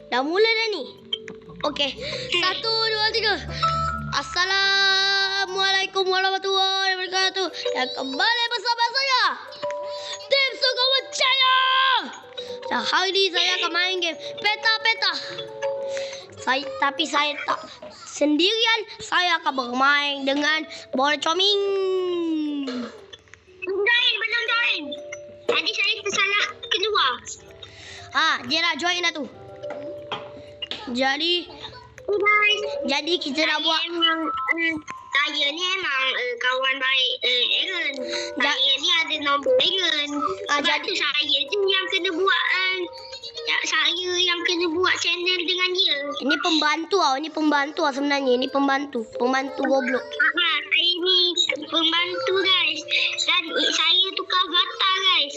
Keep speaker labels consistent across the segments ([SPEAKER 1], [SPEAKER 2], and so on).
[SPEAKER 1] Dah mula dah ni. Okey. 1, 2, 3. Assalamualaikum warahmatullahi wabarakatuh. Dan kembali bersama saya, Tim Sungguh Jaya. Dan hari ini saya akan main game peta-peta. Tapi saya tak sendirian. Saya akan bermain dengan Bolcoming.
[SPEAKER 2] Belum join. Tadi saya tersalah keluar.
[SPEAKER 1] Dia nak join dah tu. Jadi kita nak buat.
[SPEAKER 2] Saya ni memang kawan baik Aaron. Saya ni ada nombor Aaron. Sebab tu saya tu yang kena buat saya yang kena buat channel dengan dia.
[SPEAKER 1] Ini pembantu sebenarnya. Ini pembantu Roblox.
[SPEAKER 2] Saya ni pembantu guys. Dan saya tukar data guys.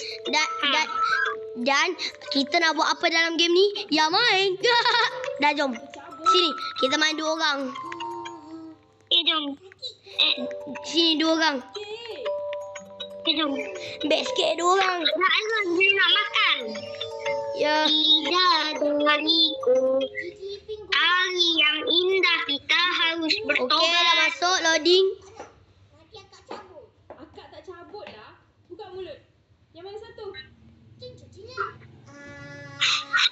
[SPEAKER 1] Dan kita nak buat apa dalam game ni? Ya main. Dah jom. Sini, kita main 2 orang.
[SPEAKER 2] Jom.
[SPEAKER 1] Sini 2 orang.
[SPEAKER 2] Jom.
[SPEAKER 1] Best sikit 2 orang.
[SPEAKER 2] Nak Aaron, dia nak makan.
[SPEAKER 1] Ya.
[SPEAKER 2] Tidak denganiku. Hari yang indah kita harus bertobat.
[SPEAKER 1] Okey, dah masuk loading.
[SPEAKER 3] Akak tak cabut lah. Buka mulut. Yang mana satu?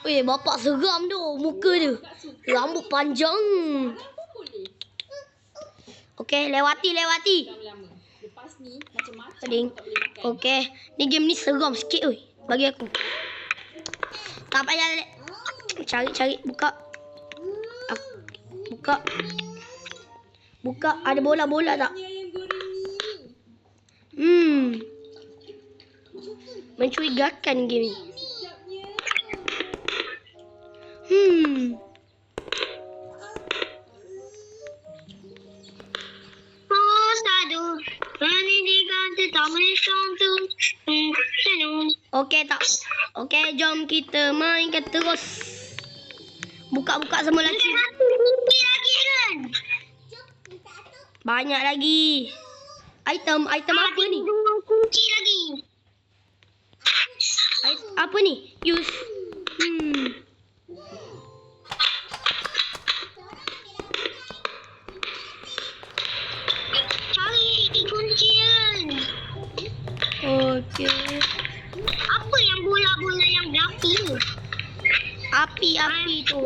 [SPEAKER 1] Weh, bapak seram tu muka dia. Rambut panjang.
[SPEAKER 3] Sekarang pun boleh.
[SPEAKER 1] Okey, lewati.
[SPEAKER 3] Lama-lama. Lepas ni macam-macam
[SPEAKER 1] Loading.
[SPEAKER 3] tak boleh makan.
[SPEAKER 1] Okey, ni game ni seram sikit oi bagi aku. Tak payah cari buka. Buka, ada bola-bola tak?
[SPEAKER 3] Ni ayam goreng ni.
[SPEAKER 1] Mencurigakan game ni.
[SPEAKER 3] Sedapnya.
[SPEAKER 1] Okey, jom kita mainkan terus. Buka semua lagi.
[SPEAKER 2] Lagi kan?
[SPEAKER 1] Banyak lagi. Item apa ni?
[SPEAKER 2] 2 kunci lagi.
[SPEAKER 1] Apa ni? Use.
[SPEAKER 2] Cari kunci kan.
[SPEAKER 1] Okey.
[SPEAKER 2] Apa yang bola-bola yang berapi ni?
[SPEAKER 1] Api tu.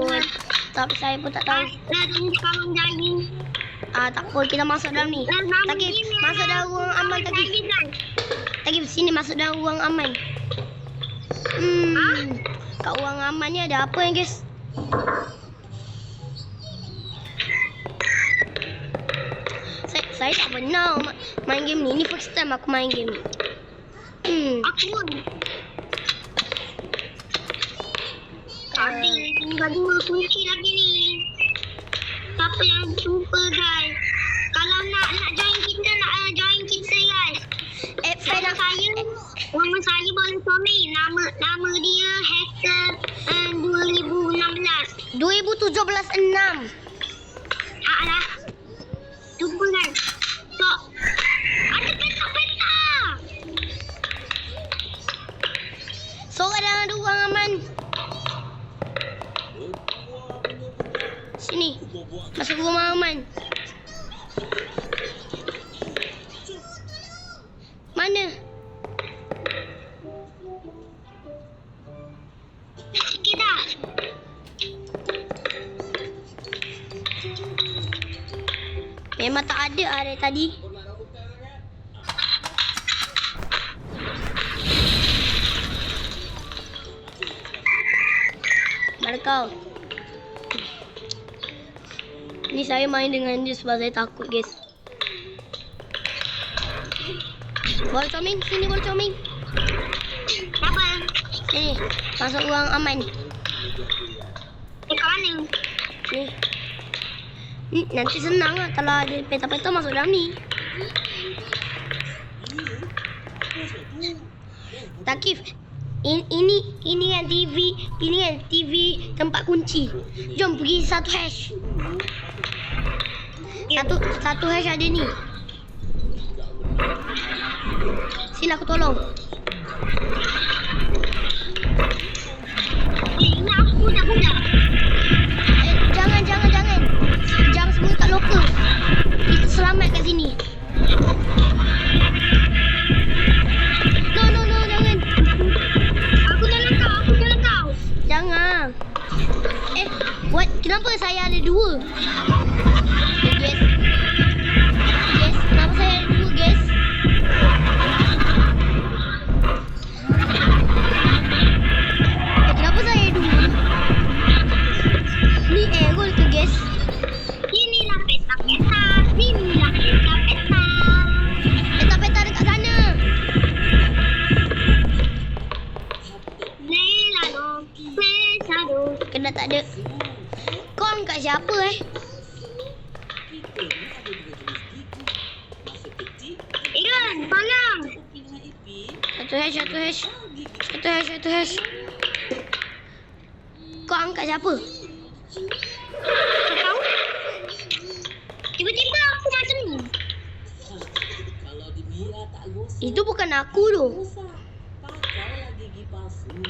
[SPEAKER 1] Tapi saya pun tak tahu.
[SPEAKER 2] Dan sekarang jadi.
[SPEAKER 1] Tak apa, kita masuk dalam ni. Takif, masuk dalam ruang aman Takif. Takif sini, masuk dalam ruang aman. Kat ruang aman ni ada apa yang guys? Saya tak pernah main game ni. Ni first time aku main game ni.
[SPEAKER 2] Aku pun. Ada tinggal 2 kunci lagi ni. Siapa yang jumpa guys? Kalau nak join kita, guys. Nama saya Bolcoming. Nama dia Hacker 2016.
[SPEAKER 1] 2017-6.
[SPEAKER 2] Alah. Jumpa guys. So, ada peta-peta.
[SPEAKER 1] Seorang dalam ruang aman. Sini. Masuk rumah aman. Mana?
[SPEAKER 2] Kita.
[SPEAKER 1] Memang tak ada dari tadi. Mana kau? Ni saya main dengan dia sebab saya takut guys. Bolcoming, sini Bolcoming.
[SPEAKER 2] Apa?
[SPEAKER 1] Sini, masuk ruang aman.
[SPEAKER 2] Kat mana?
[SPEAKER 1] Ni. Nanti senang lah kalau ada peta-peta masuk dalam ni. Takif, ini kan TV tempat kunci. Jom pergi 1 hash. Satu hash ada ni. Sini aku tolong.
[SPEAKER 2] Ini aku budak-budak.
[SPEAKER 1] Jangan. What? Kenapa saya ada dua? Guys. Guys, kenapa saya ada dua, guys? Kenapa saya ada dua? Ni error ke, guys?
[SPEAKER 2] Inilah peta-peta. Inilah peta-peta.
[SPEAKER 1] Peta-peta dekat sana.
[SPEAKER 2] Lelano, pesado.
[SPEAKER 1] Kena tak ada. Kau angkat siapa
[SPEAKER 2] Ikan, tolong.
[SPEAKER 1] Satu hash. Kau angkat siapa?
[SPEAKER 2] Kau tahu? Tiba-tiba aku macam ni.
[SPEAKER 1] Itu bukan aku tu.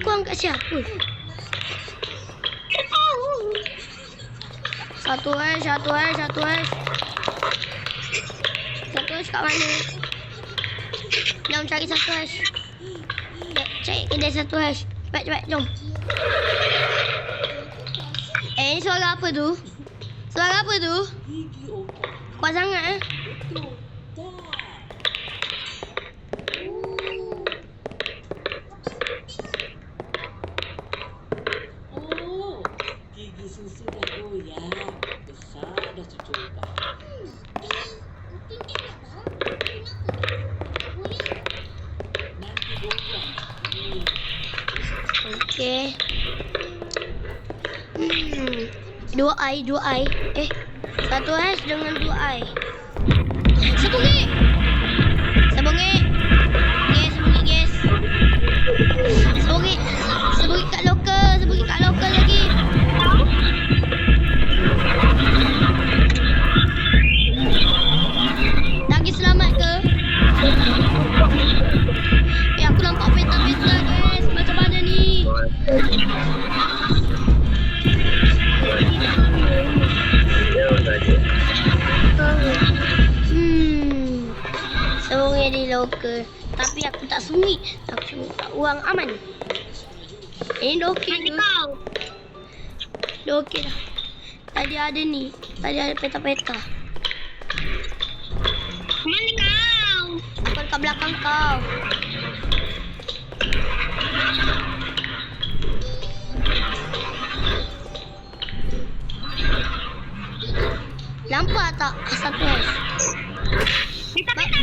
[SPEAKER 1] Kau angkat siapa? Satu hash. Satu hash kat mana? Jom cari satu hash. Cari kedai satu hash. Cepat, jom. Ini suara apa tu? Kuat sangat
[SPEAKER 4] Gigi susu dah goyang. Besar dah cucu lepas. Nanti goyang.
[SPEAKER 1] Okey. Dua ai. Satu hash dengan dua ai. Sebungit. Guys. Sebungit kat lokal lagi. Lagi selamat ke? Aku nampak peta-peta, guys. Macam mana ni? Sungguh di lokal. Tapi aku tak sungguh. Aku cuma tak uang aman. Ini dah okey ke? Dah okey dah. Tadi ada ni. Tadi ada peta-peta.
[SPEAKER 2] Mana kau?
[SPEAKER 1] Aku dekat belakang kau. Nampak tak satu hash?
[SPEAKER 2] Peta-peta.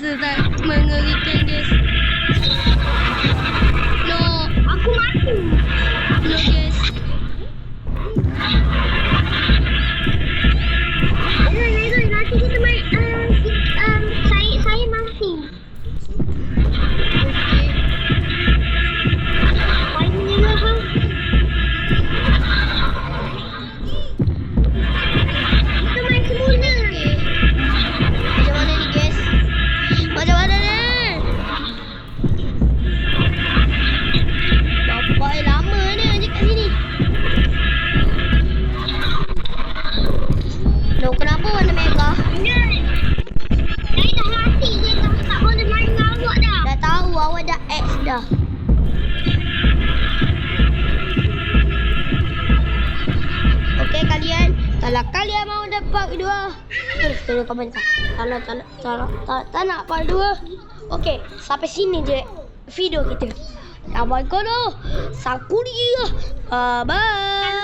[SPEAKER 1] Sudah mengerikan, guys. No.
[SPEAKER 2] Aku mati.
[SPEAKER 1] No, guys.
[SPEAKER 2] Nanti kita main. Saya mati. Kita main semula.
[SPEAKER 1] Macam mana ni, guys? Macam mana ni? Bapak lama ni je kat sini. Loh, kenapa warna merah?
[SPEAKER 2] Saya dah mati. Saya tak boleh main dengan awak dah.
[SPEAKER 1] Dah tahu awak dah X dah. Okey kalian, kalau kalian mau dapat video, tulis komentar. Tak nak part 2. Okey, sampai sini je video kita. Assalamualaikum. Sakuria. Bye.